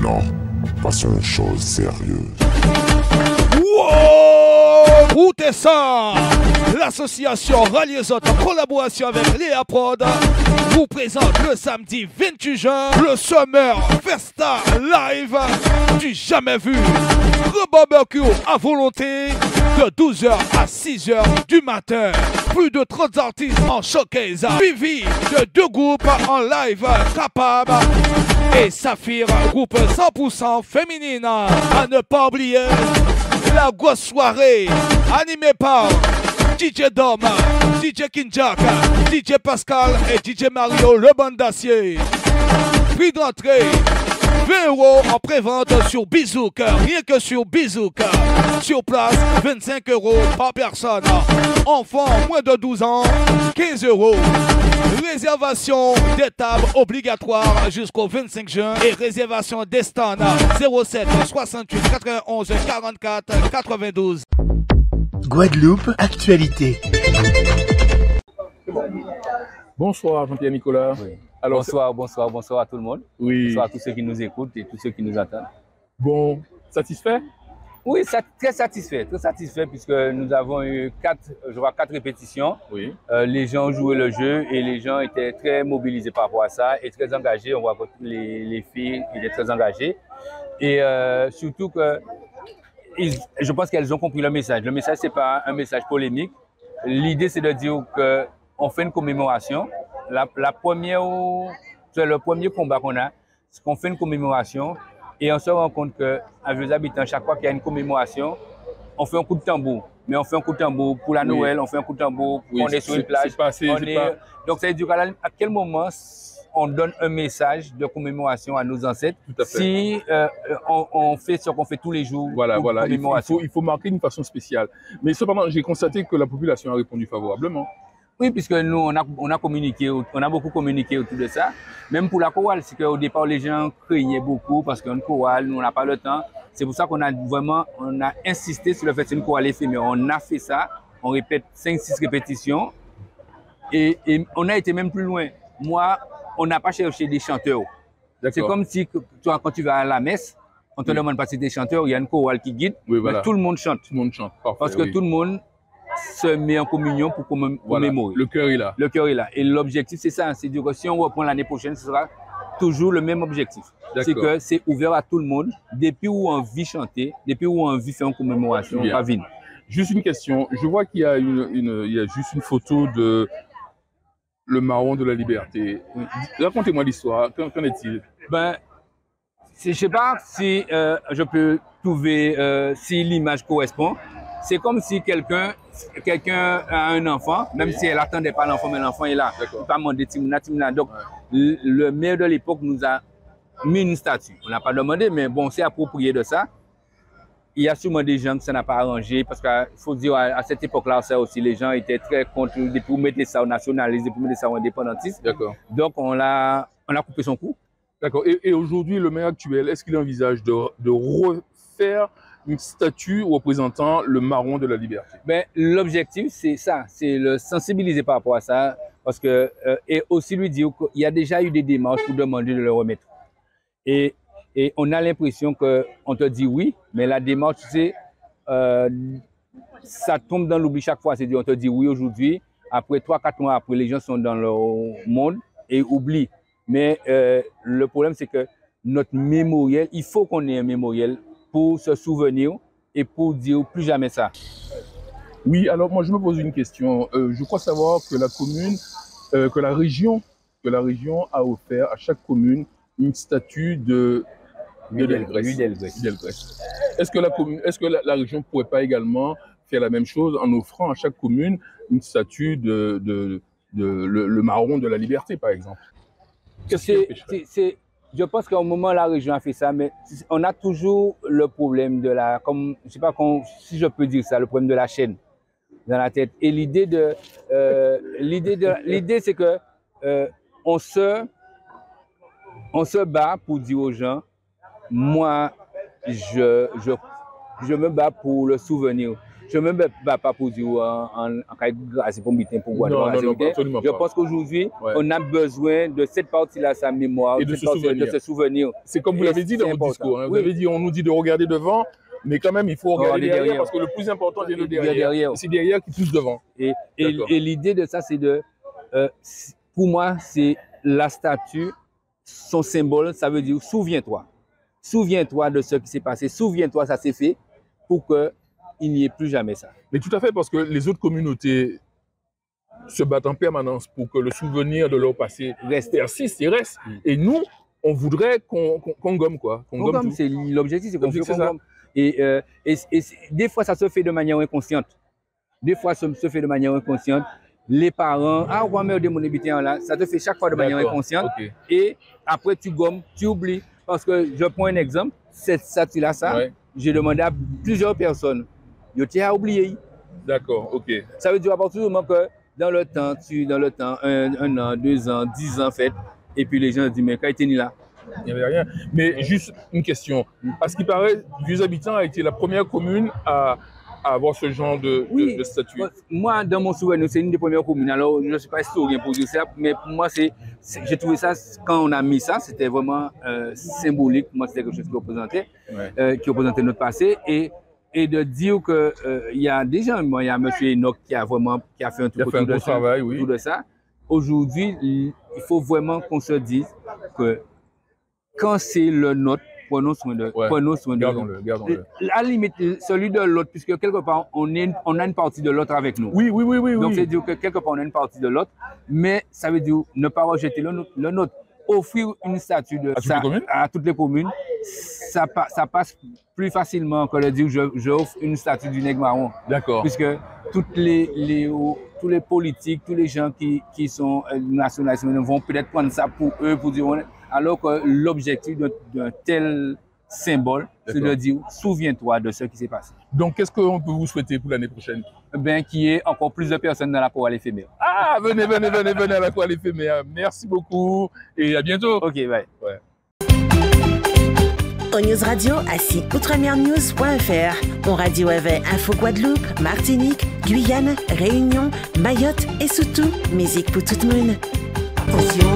Non, passons aux choses sérieuses. Wow! Écoutez ça! L'association Ralliezot en collaboration avec Léa Prod vous présente le samedi 28 juin le Summer Festa Live du jamais vu. Le barbecue à volonté de 12h à 6h du matin. Plus de 30 artistes en showcase, suivi de 2 groupes en live, Capable et Saphir, groupe 100% féminine. À ne pas oublier la grosse soirée animée par DJ Dom, DJ Kinjak, DJ Pascal et DJ Mario Le Bandassier. Prix d'entrée 20 € en prévente sur Bizouk, rien que sur Bizouk. Sur place, 25 € par personne. Enfants moins de 12 ans, 15 €. Réservation des tables obligatoire jusqu'au 25 juin et réservation des stands 07 68 91 44 92. Guadeloupe, actualité. Bonsoir Jean-Pierre Nicolas. Oui. Alors, bonsoir à tout le monde. oui. Bonsoir à tous ceux qui nous écoutent et tous ceux qui nous attendent. Bon, satisfait? Oui, très satisfait puisque nous avons eu 4 répétitions. Oui. Les gens jouaient le jeu et les gens étaient très mobilisés par rapport à ça et très engagés. On voit que les filles étaient très engagées et surtout que je pense qu'elles ont compris le message. Le message, c'est pas un message polémique. L'idée, c'est de dire qu'on fait une commémoration. Le premier combat qu'on a, c'est qu'on fait une commémoration et on se rend compte qu'à Vieux Habitants, chaque fois qu'il y a une commémoration, on fait un coup de tambour. Mais on fait un coup de tambour pour la Noël, on fait un coup de tambour, on est sur une plage. Donc, ça veut dire à quel moment on donne un message de commémoration à nos ancêtres si on fait ce qu'on fait tous les jours. Voilà. Commémoration. Il faut marquer d'une façon spéciale. Mais cependant, j'ai constaté que la population a répondu favorablement. Oui, puisque nous, on a communiqué, on a beaucoup communiqué autour de ça. Même pour la chorale, c'est qu'au départ, les gens craignaient beaucoup parce qu'une chorale, nous, on n'a pas le temps. C'est pour ça qu'on a insisté sur le fait que c'est une chorale éphémère. On a fait ça, on répète 5-6 répétitions et on a été même plus loin. Moi, on n'a pas cherché des chanteurs. C'est comme si, toi, quand tu vas à la messe, on te demande pas si tu es chanteur, il y a une chorale qui guide, mais tout le monde chante. Tout le monde chante, parfait, parce que tout le monde se met en communion pour commémorer. Le cœur est là. Le cœur est là. Et l'objectif, c'est ça. C'est dire que si on reprend l'année prochaine, ce sera toujours le même objectif. C'est que c'est ouvert à tout le monde. Depuis où on vit chanter, depuis où on vit faire une commémoration, on va venir. Juste une question. Je vois qu'il y a il y a juste une photo de le marron de la liberté. Racontez-moi l'histoire. Qu'en est-il? Ben, je ne sais pas si je peux trouver si l'image correspond. C'est comme si quelqu'un a un enfant, même si elle n'attendait pas l'enfant, mais l'enfant est là. Il ne peut pas demander Timna. Donc, le maire de l'époque nous a mis une statue. On n'a pas demandé, mais bon, on s'est approprié de ça. Il y a sûrement des gens que ça n'a pas arrangé, parce qu'il faut dire, à cette époque-là, ça aussi, les gens étaient très contre, depuis vous mettez ça au nationalisme, depuis vous mettez ça au indépendantisme. Donc, on a coupé son cou. D'accord. Et aujourd'hui, le maire actuel, est-ce qu'il envisage de refaire une statue représentant le marron de la liberté? Ben, l'objectif, c'est ça, c'est le sensibiliser par rapport à ça, parce que, et aussi lui dire qu'il y a déjà eu des démarches pour demander de le remettre. Et on a l'impression qu'on te dit oui, mais la démarche, c'est, ça tombe dans l'oubli chaque fois. C'est-à-dire, on te dit oui aujourd'hui, après 3-4 mois après, les gens sont dans leur monde et oublient. Mais le problème, c'est que notre mémoriel, il faut qu'on ait un mémoriel pour se souvenir et pour dire plus jamais ça. Oui, alors moi je me pose une question. Je crois savoir que la commune, que la région a offert à chaque commune une statue de Delgrès. Est-ce que la région ne pourrait pas également faire la même chose en offrant à chaque commune une statue de le marron de la liberté, par exemple? Je pense qu'au moment où la région a fait ça, mais on a toujours le problème de la, comme, je sais pas si je peux dire ça, le problème de la chaîne dans la tête. Et l'idée c'est que on se bat pour dire aux gens, moi, je me bats pour le souvenir. je ne me bats pas pour dire en cas de grâce pour me pour voir. Non, absolument je pas. pense qu'aujourd'hui, on a besoin de cette partie-là, sa mémoire, et de se souvenir. C'est comme vous l'avez dit dans votre discours. Hein. Vous avez dit, on nous dit de regarder devant, mais quand même, il faut regarder derrière parce que le plus important, c'est le derrière. C'est derrière qui pousse devant. Et l'idée de ça, c'est de, pour moi, c'est la statue, son symbole, ça veut dire souviens-toi. Souviens-toi de ce qui s'est passé, souviens-toi, ça s'est fait pour qu'il n'y ait plus jamais ça. Mais tout à fait, parce que les autres communautés se battent en permanence pour que le souvenir de leur passé persiste et reste. Et nous, on voudrait qu'on gomme quoi. Qu'on gomme, c'est l'objectif, c'est qu'on gomme. Et des fois, ça se fait de manière inconsciente. Des fois, ça se fait de manière inconsciente. Les parents, ah, ouais, mais mon habitant là, ça te fait chaque fois de manière inconsciente. Okay. Et après, tu gommes, tu oublies. Parce que je prends un exemple, cette statue-là, j'ai demandé à plusieurs personnes. Tu as oublié. D'accord, ok. Ça veut dire à partir du moment que dans le temps, un an, 2 ans, 10 ans, fait, et puis les gens disent, mais quand était là? Il n'y avait rien. Mais juste une question. À ce qui paraît, Vieux-Habitants a été la première commune à avoir ce genre de statut. Moi, dans mon souvenir, c'est une des premières communes. Alors, je ne suis pas historien pour dire ça, mais pour moi, j'ai trouvé ça, quand on a mis ça, c'était vraiment symbolique. Pour moi, c'était quelque chose qui représentait notre passé. Et de dire qu'il y a des gens, il y a M. Enoch qui a fait un truc autour de ça. Aujourd'hui, il faut vraiment qu'on se dise que quand c'est le nôtre, prenons soin de Gardons-le. À la limite, celui de l'autre, puisque quelque part, on a une partie de l'autre avec nous. Oui. Donc, c'est dire que quelque part, on a une partie de l'autre, mais ça veut dire ne pas rejeter le nôtre. Offrir une statue de ça à toutes les communes, ça passe plus facilement que de dire j'offre une statue du Nègre Marron. D'accord. Puisque tous les politiques, tous les gens qui sont nationalistes vont peut-être prendre ça pour eux, pour dire, alors que l'objectif d'un tel symbole, c'est de dire souviens-toi de ce qui s'est passé. Donc, qu'est-ce qu'on peut vous souhaiter pour l'année prochaine? Qu'il y ait encore plus de personnes dans la chorale éphémère. Ah, venez à la chorale éphémère. Merci beaucoup et à bientôt. Ok, bye. Ouais. News Radio à site outremernews.fr. On radio avait Info Guadeloupe, Martinique, Guyane, Réunion, Mayotte et surtout musique pour tout le monde. Attention.